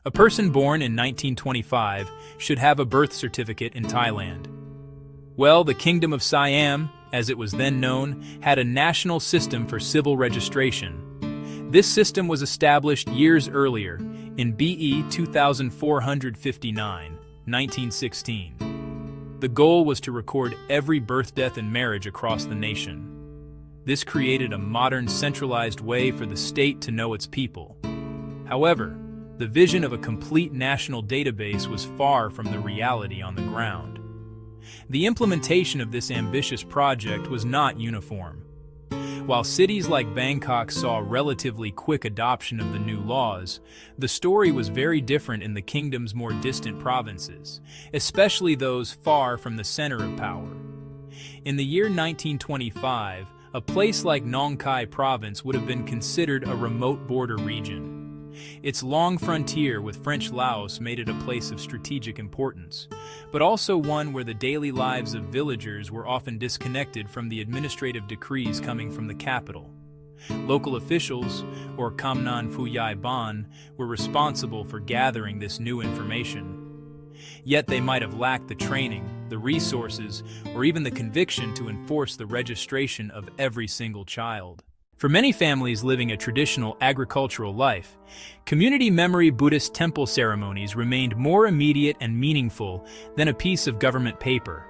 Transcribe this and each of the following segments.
A person born in 1925 should have a birth certificate in Thailand. Well, the Kingdom of Siam, as it was then known, had a national system for civil registration. This system was established years earlier, in BE 2459, 1916. The goal was to record every birth, death, and marriage across the nation. This created a modern, centralized way for the state to know its people. However, the vision of a complete national database was far from the reality on the ground. The implementation of this ambitious project was not uniform. While cities like Bangkok saw relatively quick adoption of the new laws, the story was very different in the kingdom's more distant provinces, especially those far from the center of power. In the year 1925, a place like Nong Khai province would have been considered a remote border region. Its long frontier with French Laos made it a place of strategic importance, but also one where the daily lives of villagers were often disconnected from the administrative decrees coming from the capital. Local officials, or Kamnan Phuyai Ban, were responsible for gathering this new information. Yet they might have lacked the training, the resources, or even the conviction to enforce the registration of every single child. For many families living a traditional agricultural life, community memory Buddhist temple ceremonies remained more immediate and meaningful than a piece of government paper.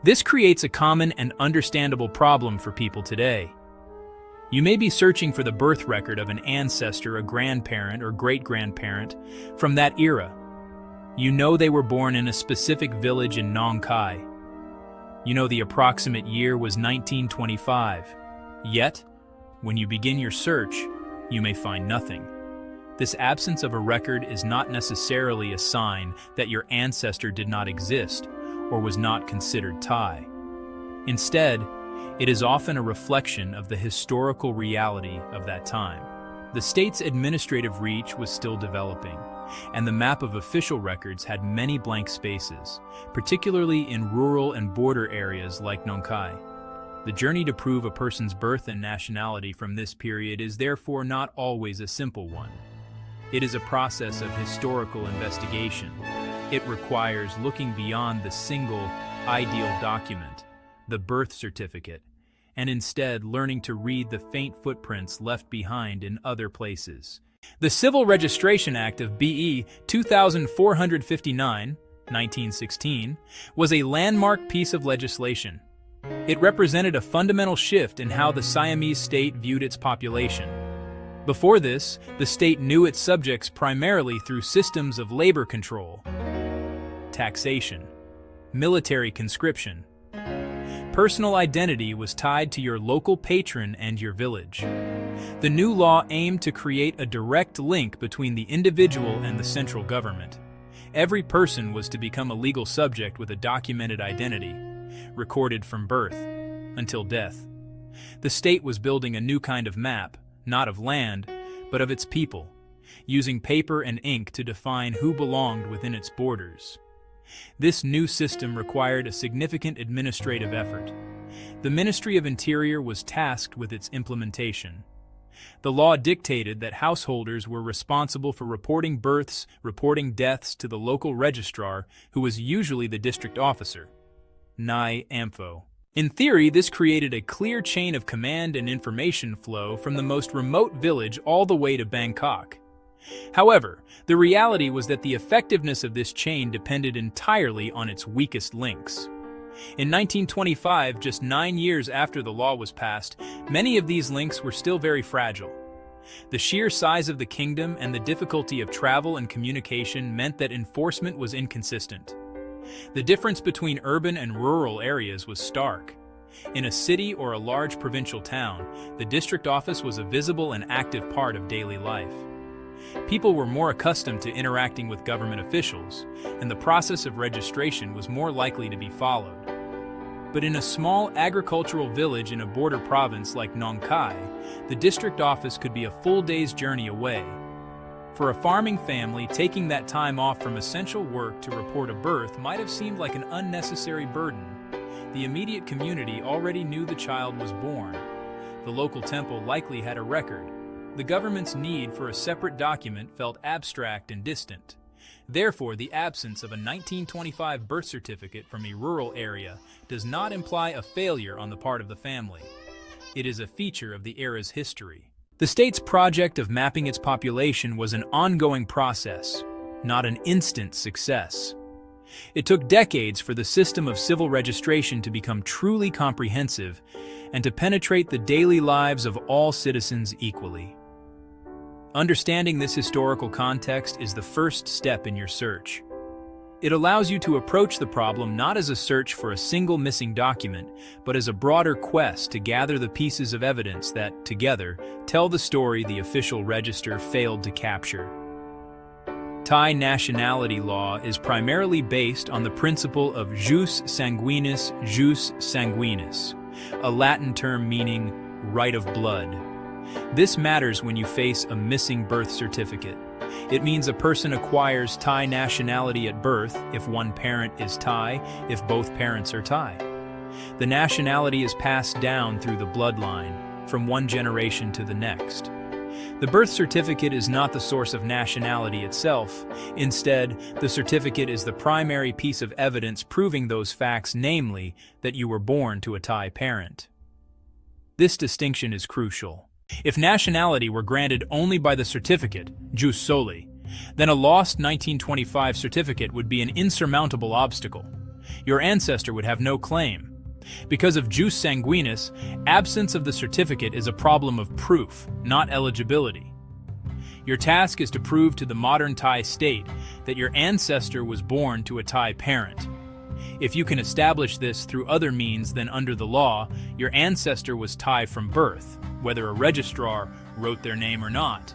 This creates a common and understandable problem for people today. You may be searching for the birth record of an ancestor, a grandparent, or great-grandparent from that era. You know they were born in a specific village in Nong Khai. You know the approximate year was 1925. Yet, when you begin your search, you may find nothing. This absence of a record is not necessarily a sign that your ancestor did not exist or was not considered Thai. Instead, it is often a reflection of the historical reality of that time. The state's administrative reach was still developing, and the map of official records had many blank spaces, particularly in rural and border areas like Nong Khai. The journey to prove a person's birth and nationality from this period is therefore not always a simple one. It is a process of historical investigation. It requires looking beyond the single, ideal document, the birth certificate, and instead learning to read the faint footprints left behind in other places. The Civil Registration Act of BE 2459, 1916, was a landmark piece of legislation. It represented a fundamental shift in how the Siamese state viewed its population. Before this, the state knew its subjects primarily through systems of labor control, taxation, military conscription. Personal identity was tied to your local patron and your village. The new law aimed to create a direct link between the individual and the central government. Every person was to become a legal subject with a documented identity, recorded from birth until death. The state was building a new kind of map, not of land, but of its people, using paper and ink to define who belonged within its borders. This new system required a significant administrative effort. The Ministry of Interior was tasked with its implementation. The law dictated that householders were responsible for reporting births, reporting deaths to the local registrar, who was usually the district officer. Nai Ampho. In theory, this created a clear chain of command and information flow from the most remote village all the way to Bangkok. However, the reality was that the effectiveness of this chain depended entirely on its weakest links. In 1925, just 9 years after the law was passed, many of these links were still very fragile. The sheer size of the kingdom and the difficulty of travel and communication meant that enforcement was inconsistent. The difference between urban and rural areas was stark. In a city or a large provincial town, the district office was a visible and active part of daily life. People were more accustomed to interacting with government officials, and the process of registration was more likely to be followed. But in a small agricultural village in a border province like Nong Khai, the district office could be a full day's journey away. For a farming family, taking that time off from essential work to report a birth might have seemed like an unnecessary burden. The immediate community already knew the child was born. The local temple likely had a record. The government's need for a separate document felt abstract and distant. Therefore, the absence of a 1925 birth certificate from a rural area does not imply a failure on the part of the family. It is a feature of the era's history. The state's project of mapping its population was an ongoing process, not an instant success. It took decades for the system of civil registration to become truly comprehensive and to penetrate the daily lives of all citizens equally. Understanding this historical context is the first step in your search. It allows you to approach the problem not as a search for a single missing document, but as a broader quest to gather the pieces of evidence that, together, tell the story the official register failed to capture. Thai nationality law is primarily based on the principle of jus sanguinis, a Latin term meaning right of blood. This matters when you face a missing birth certificate. It means a person acquires Thai nationality at birth if one parent is Thai, if both parents are Thai. The nationality is passed down through the bloodline, from one generation to the next. The birth certificate is not the source of nationality itself. Instead, the certificate is the primary piece of evidence proving those facts, namely, that you were born to a Thai parent. This distinction is crucial. If nationality were granted only by the certificate, jus soli, then a lost 1925 certificate would be an insurmountable obstacle. Your ancestor would have no claim. Because of jus sanguinis, absence of the certificate is a problem of proof, not eligibility. Your task is to prove to the modern Thai state that your ancestor was born to a Thai parent. If you can establish this through other means than under the law, your ancestor was Thai from birth, whether a registrar wrote their name or not.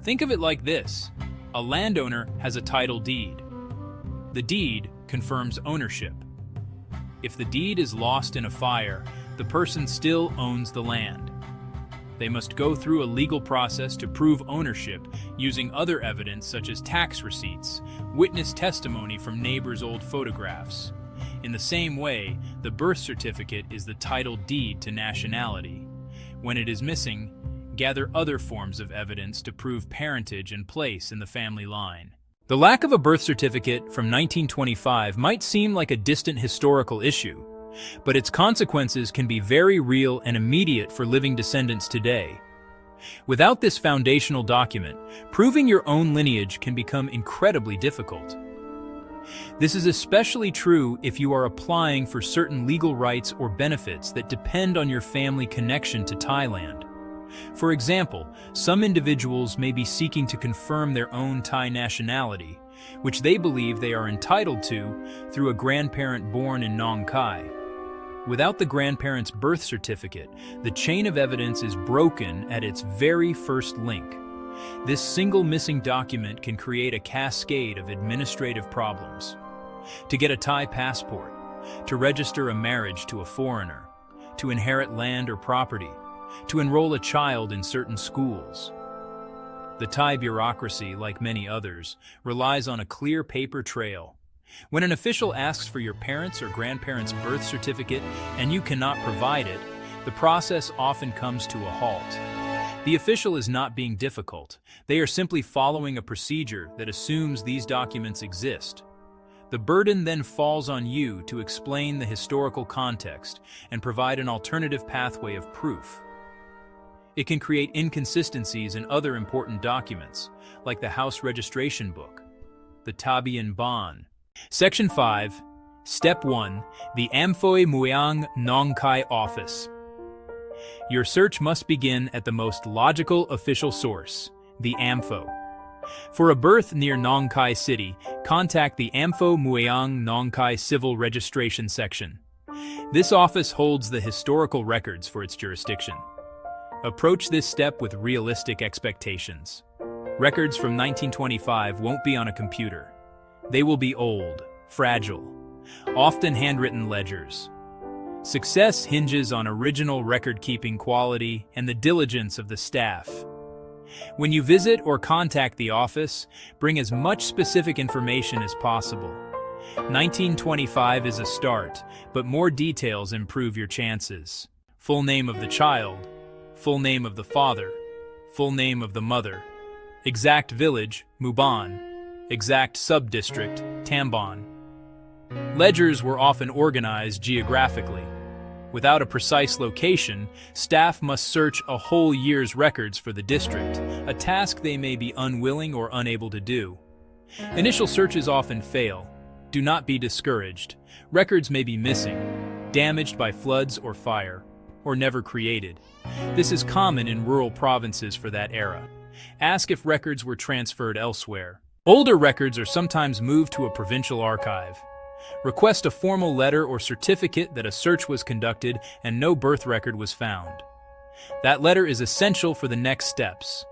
Think of it like this. A landowner has a title deed. The deed confirms ownership. If the deed is lost in a fire, the person still owns the land. They must go through a legal process to prove ownership using other evidence such as tax receipts, witness testimony from neighbors' old photographs. In the same way, the birth certificate is the title deed to nationality. When it is missing, gather other forms of evidence to prove parentage and place in the family line. The lack of a birth certificate from 1925 might seem like a distant historical issue, but its consequences can be very real and immediate for living descendants today. Without this foundational document, proving your own lineage can become incredibly difficult. This is especially true if you are applying for certain legal rights or benefits that depend on your family connection to Thailand. For example, some individuals may be seeking to confirm their own Thai nationality, which they believe they are entitled to through a grandparent born in Nong Khai. Without the grandparent's birth certificate, the chain of evidence is broken at its very first link. This single missing document can create a cascade of administrative problems. To get a Thai passport, to register a marriage to a foreigner, to inherit land or property, to enroll a child in certain schools. The Thai bureaucracy, like many others, relies on a clear paper trail. When an official asks for your parents' or grandparents' birth certificate and you cannot provide it, the process often comes to a halt. The official is not being difficult. They are simply following a procedure that assumes these documents exist. The burden then falls on you to explain the historical context and provide an alternative pathway of proof. It can create inconsistencies in other important documents, like the house registration book, the Tabian Ban. Section 5, Step 1, the Amphoe Mueang Nong Khai Office. Your search must begin at the most logical official source, the Amphoe. For a birth near Nong Khai City, contact the Amphoe Mueang Nong Khai Civil Registration Section. This office holds the historical records for its jurisdiction. Approach this step with realistic expectations. Records from 1925 won't be on a computer. They will be old, fragile, often handwritten ledgers. Success hinges on original record-keeping quality and the diligence of the staff. When you visit or contact the office, bring as much specific information as possible. 1925 is a start, but more details improve your chances. Full name of the child, full name of the father, full name of the mother, exact village, Muban, exact sub-district, Tambon. Ledgers were often organized geographically. Without a precise location, staff must search a whole year's records for the district, a task they may be unwilling or unable to do. Initial searches often fail. Do not be discouraged. Records may be missing, damaged by floods or fire, or never created. This is common in rural provinces for that era. Ask if records were transferred elsewhere. Older records are sometimes moved to a provincial archive. Request a formal letter or certificate that a search was conducted and no birth record was found. That letter is essential for the next steps.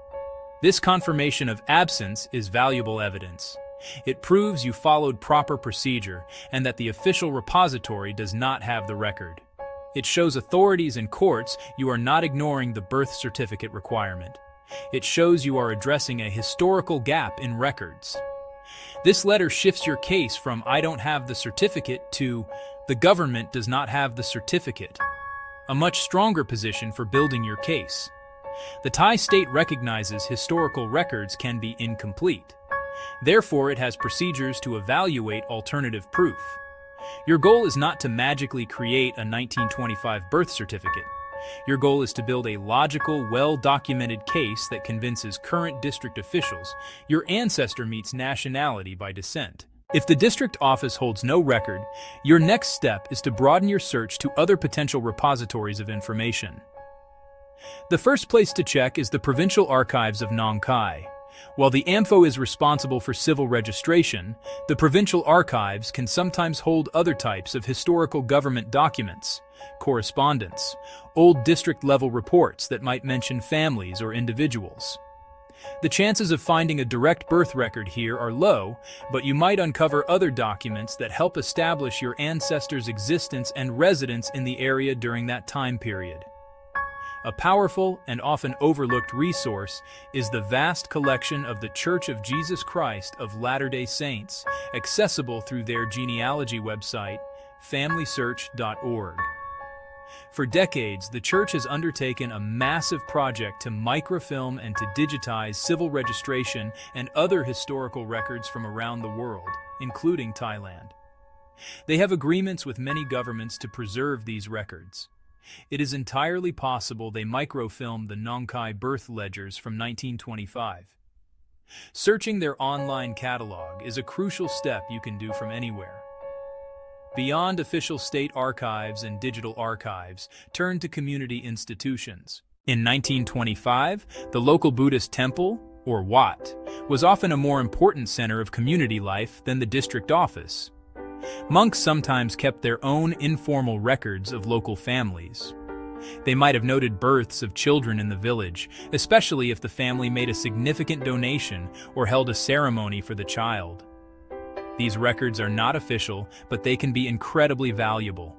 This confirmation of absence is valuable evidence. It proves you followed proper procedure and that the official repository does not have the record. It shows authorities and courts you are not ignoring the birth certificate requirement. It shows you are addressing a historical gap in records. This letter shifts your case from "I don't have the certificate" to "the government does not have the certificate," a much stronger position for building your case. The Thai state recognizes historical records can be incomplete. Therefore, it has procedures to evaluate alternative proof. Your goal is not to magically create a 1925 birth certificate. Your goal is to build a logical, well-documented case that convinces current district officials your ancestor meets nationality by descent. If the district office holds no record, your next step is to broaden your search to other potential repositories of information. The first place to check is the Provincial Archives of Nong Khai. While the AMFO is responsible for civil registration, the provincial archives can sometimes hold other types of historical government documents, correspondence, old district-level reports that might mention families or individuals. The chances of finding a direct birth record here are low, but you might uncover other documents that help establish your ancestors' existence and residence in the area during that time period. A powerful and often overlooked resource is the vast collection of the Church of Jesus Christ of Latter-day Saints, accessible through their genealogy website, familysearch.org. For decades, the Church has undertaken a massive project to microfilm and to digitize civil registration and other historical records from around the world, including Thailand. They have agreements with many governments to preserve these records. It is entirely possible they microfilmed the Nong Khai birth ledgers from 1925. Searching their online catalog is a crucial step you can do from anywhere. Beyond official state archives and digital archives, turn to community institutions. In 1925, the local Buddhist temple, or Wat, was often a more important center of community life than the district office. Monks sometimes kept their own informal records of local families. They might have noted births of children in the village, especially if the family made a significant donation or held a ceremony for the child. These records are not official, but they can be incredibly valuable.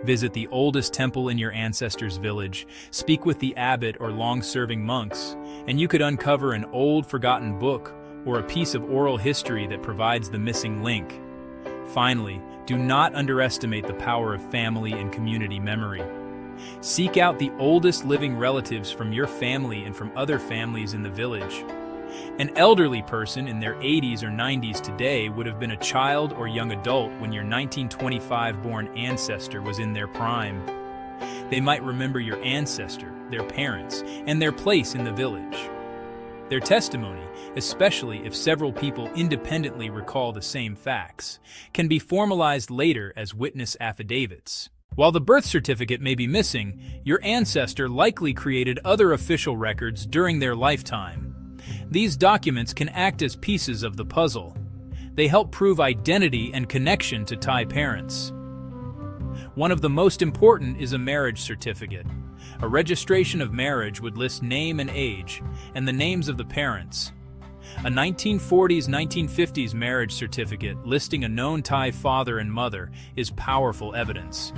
Visit the oldest temple in your ancestors' village, speak with the abbot or long-serving monks, and you could uncover an old forgotten book or a piece of oral history that provides the missing link. Finally, do not underestimate the power of family and community memory. Seek out the oldest living relatives from your family and from other families in the village. An elderly person in their 80s or 90s today would have been a child or young adult when your 1925-born ancestor was in their prime. They might remember your ancestor, their parents, and their place in the village. Their testimony, especially if several people independently recall the same facts, can be formalized later as witness affidavits. While the birth certificate may be missing, your ancestor likely created other official records during their lifetime. These documents can act as pieces of the puzzle. They help prove identity and connection to Thai parents. One of the most important is a marriage certificate. A registration of marriage would list name and age, and the names of the parents. A 1940s-1950s marriage certificate listing a known Thai father and mother is powerful evidence.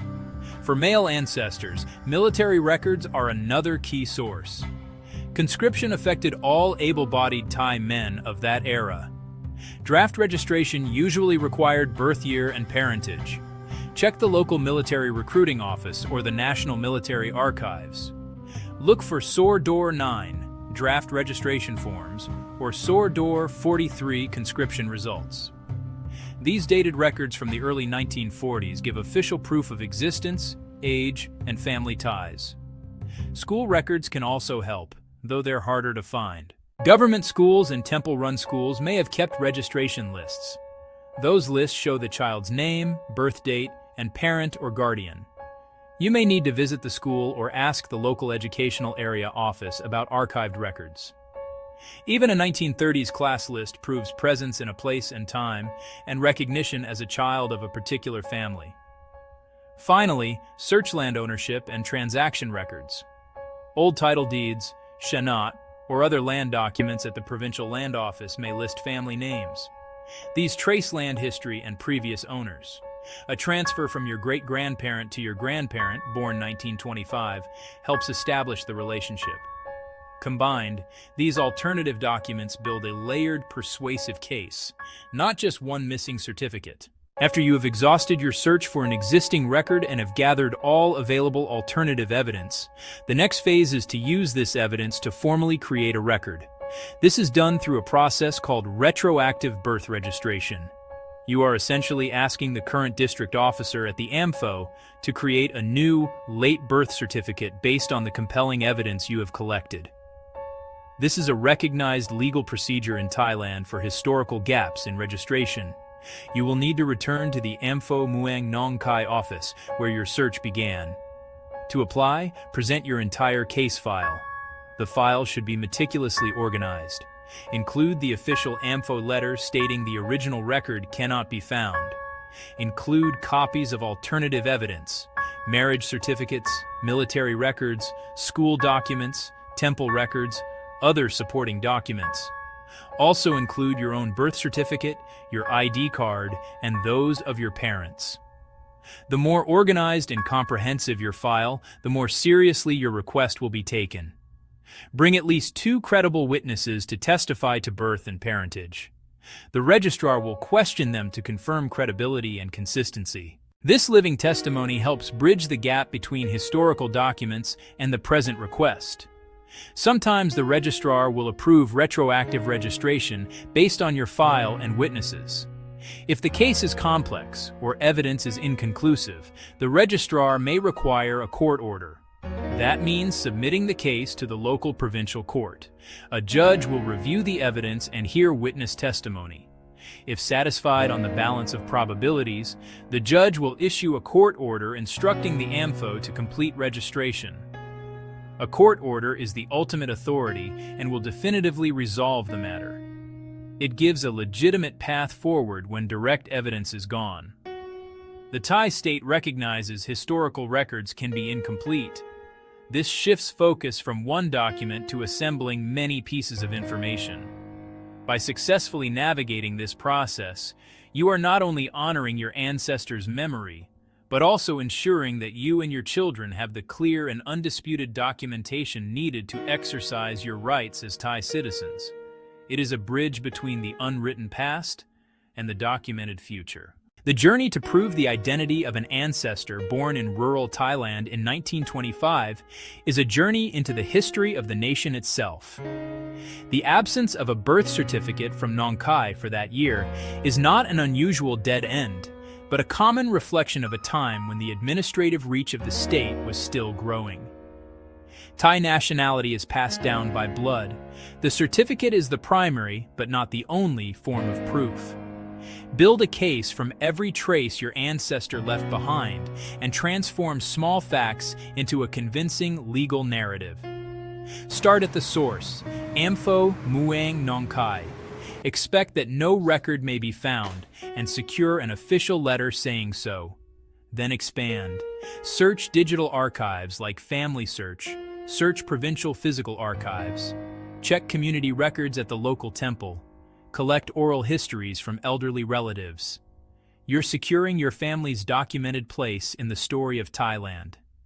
For male ancestors, military records are another key source. Conscription affected all able-bodied Thai men of that era. Draft registration usually required birth year and parentage. Check the local military recruiting office or the National Military Archives. Look for SOR Door 9, draft registration forms, or Sor-Dor 43 conscription results. These dated records from the early 1940s give official proof of existence, age, and family ties. School records can also help, though they're harder to find. Government schools and temple-run schools may have kept registration lists. Those lists show the child's name, birth date, and parent or guardian. You may need to visit the school or ask the local educational area office about archived records. Even a 1930s class list proves presence in a place and time and recognition as a child of a particular family. Finally, search land ownership and transaction records. Old title deeds, shanat, or other land documents at the provincial land office may list family names. These trace land history and previous owners. A transfer from your great-grandparent to your grandparent, born 1925, helps establish the relationship. Combined, these alternative documents build a layered, persuasive case, not just one missing certificate. After you have exhausted your search for an existing record and have gathered all available alternative evidence, the next phase is to use this evidence to formally create a record. This is done through a process called retroactive birth registration. You are essentially asking the current district officer at the AMFO to create a new, late birth certificate based on the compelling evidence you have collected. This is a recognized legal procedure in Thailand for historical gaps in registration. You will need to return to the AMFO Muang Nong Khai office where your search began. To apply, present your entire case file. The file should be meticulously organized. Include the official AMFO letter stating the original record cannot be found. Include copies of alternative evidence, marriage certificates, military records, school documents, temple records, other supporting documents. Also include your own birth certificate, your ID card, and those of your parents. The more organized and comprehensive your file, the more seriously your request will be taken. Bring at least 2 credible witnesses to testify to birth and parentage. The registrar will question them to confirm credibility and consistency. This living testimony helps bridge the gap between historical documents and the present request. Sometimes the registrar will approve retroactive registration based on your file and witnesses. If the case is complex or evidence is inconclusive, the registrar may require a court order. That means submitting the case to the local provincial court. A judge will review the evidence and hear witness testimony. If satisfied on the balance of probabilities, the judge will issue a court order instructing the AMFO to complete registration. A court order is the ultimate authority and will definitively resolve the matter. It gives a legitimate path forward when direct evidence is gone. The Thai state recognizes historical records can be incomplete. This shifts focus from one document to assembling many pieces of information. By successfully navigating this process, you are not only honoring your ancestors' memory, but also ensuring that you and your children have the clear and undisputed documentation needed to exercise your rights as Thai citizens. It is a bridge between the unwritten past and the documented future. The journey to prove the identity of an ancestor born in rural Thailand in 1925 is a journey into the history of the nation itself. The absence of a birth certificate from Nong Khai for that year is not an unusual dead end, but a common reflection of a time when the administrative reach of the state was still growing. Thai nationality is passed down by blood. The certificate is the primary, but not the only, form of proof. Build a case from every trace your ancestor left behind and transform small facts into a convincing legal narrative. Start at the source, AMFO Muang Nong Khai. Expect that no record may be found and secure an official letter saying so. Then expand. Search digital archives like Family Search. Search provincial physical archives. Check community records at the local temple. Collect oral histories from elderly relatives. You're securing your family's documented place in the story of Thailand.